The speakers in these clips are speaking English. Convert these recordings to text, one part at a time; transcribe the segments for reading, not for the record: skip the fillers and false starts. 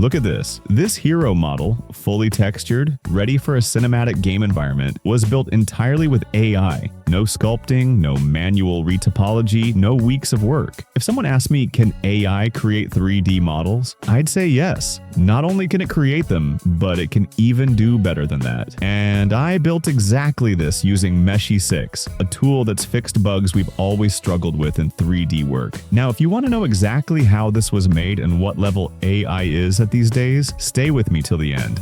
Look at this. This hero model, fully textured, ready for a cinematic game environment, was built entirely with AI. No sculpting, no manual retopology, no weeks of work. If someone asked me, can AI create 3D models? I'd say yes. Not only can it create them, but it can even do better than that. And I built exactly this using Meshy 6, a tool that's fixed bugs we've always struggled with in 3D work. Now, if you want to know exactly how this was made and what level AI is at these days, stay with me till the end.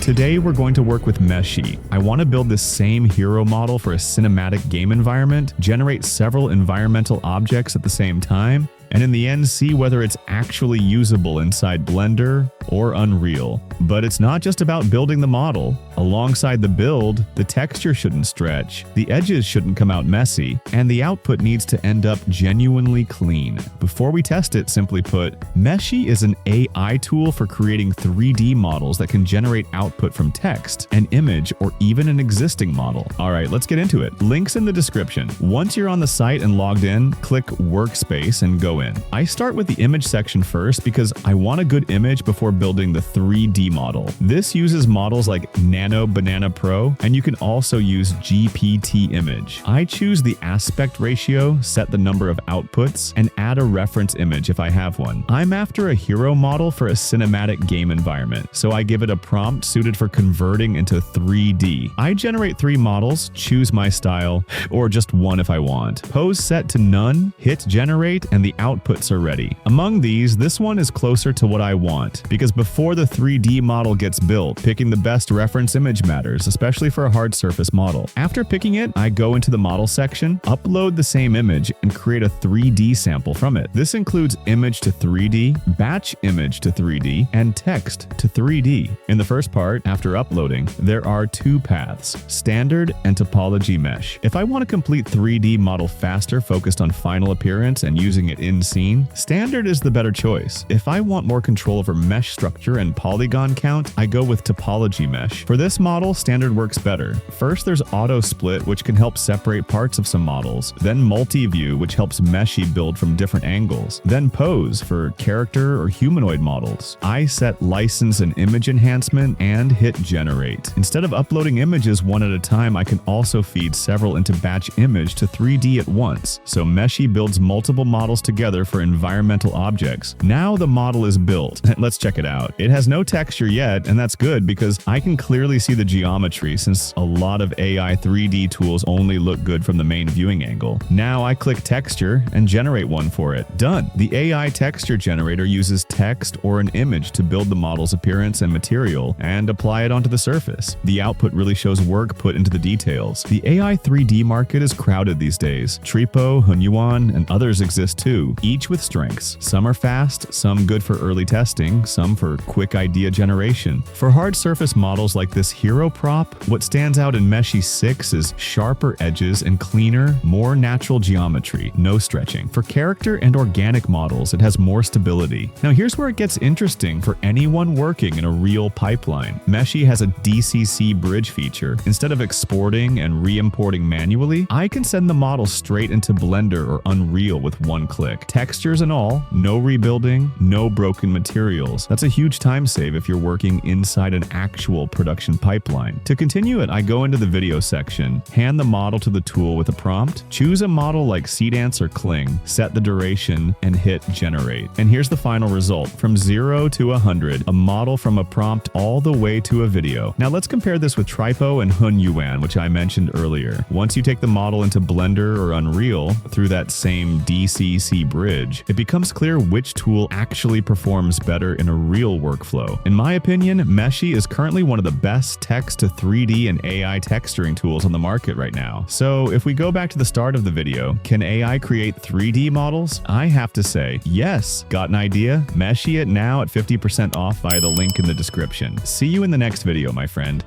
Today we're going to work with Meshy. I want to build this same hero model for a cinematic game environment, generate several environmental objects at the same time, and in the end see whether it's actually usable inside Blender or Unreal. But it's not just about building the model. Alongside the build, the texture shouldn't stretch, the edges shouldn't come out messy, and the output needs to end up genuinely clean. Before we test it, simply put, Meshy is an AI tool for creating 3D models that can generate output from text, an image, or even an existing model. Alright, let's get into it. Links in the description. Once you're on the site and logged in, click Workspace and go in. I start with the image section first because I want a good image before building the 3D model. This uses models like Nano Banana Pro, and you can also use GPT image. I choose the aspect ratio, set the number of outputs, and add a reference image if I have one. I'm after a hero model for a cinematic game environment, so I give it a prompt suited for converting into 3D. I generate 3 models, choose my style, or just one if I want. Pose set to none, hit generate, and the outputs are ready. Among these, this one is closer to what I want, because before the 3D model gets built, picking the best reference image matters, especially for a hard surface model. After picking it, I go into the model section, upload the same image, and create a 3D sample from it. This includes image to 3D, batch image to 3D, and text to 3D. In the first part, after uploading, there are 2 paths, standard and topology mesh. If I want to complete 3D model faster, focused on final appearance and using it in scene, standard is the better choice. If I want more control over mesh structure and polygon count, I go with topology mesh. For this model, standard works better. First, there's auto split, which can help separate parts of some models. Then multi-view, which helps Meshy build from different angles. Then pose for character or humanoid models. I set license and image enhancement and hit generate. Instead of uploading images one at a time, I can also feed several into batch image to 3D at once. So Meshy builds multiple models together for environmental objects. Now the model is built. Let's check it out. It has no texture yet, and that's good because I can clearly see the geometry since a lot of AI 3D tools only look good from the main viewing angle. Now I click texture and generate one for it. Done. The AI texture generator uses text or an image to build the model's appearance and material and apply it onto the surface. The output really shows work put into the details. The AI 3D market is crowded these days. Tripo, Hunyuan, and others exist too, each with strengths. Some are fast, some good for early testing, some for quick idea generation. For hard surface models like this hero prop, what stands out in Meshy 6 is sharper edges and cleaner, more natural geometry, no stretching. For character and organic models, it has more stability. Now here's where it gets interesting for anyone working in a real pipeline. Meshy has a DCC bridge feature. Instead of exporting and re-importing manually, I can send the model straight into Blender or Unreal with one click. Textures and all, no rebuilding, no broken materials. That's a huge time save if you're working inside an actual production pipeline. To continue it, I go into the video section, hand the model to the tool with a prompt, choose a model like Seedance or Kling, set the duration, and hit generate. And here's the final result. From 0 to 100, a model from a prompt all the way to a video. Now let's compare this with Tripo and Hunyuan, which I mentioned earlier. Once you take the model into Blender or Unreal through that same DCC bridge, it becomes clear which tool actually performs better in a real workflow. In my opinion, Meshy is currently one of the best text to 3D and AI texturing tools on the market right now. So if we go back to the start of the video, can AI create 3D models? I have to say, yes. Got an idea? Meshy it now at 50% off via the link in the description. See you in the next video, my friend.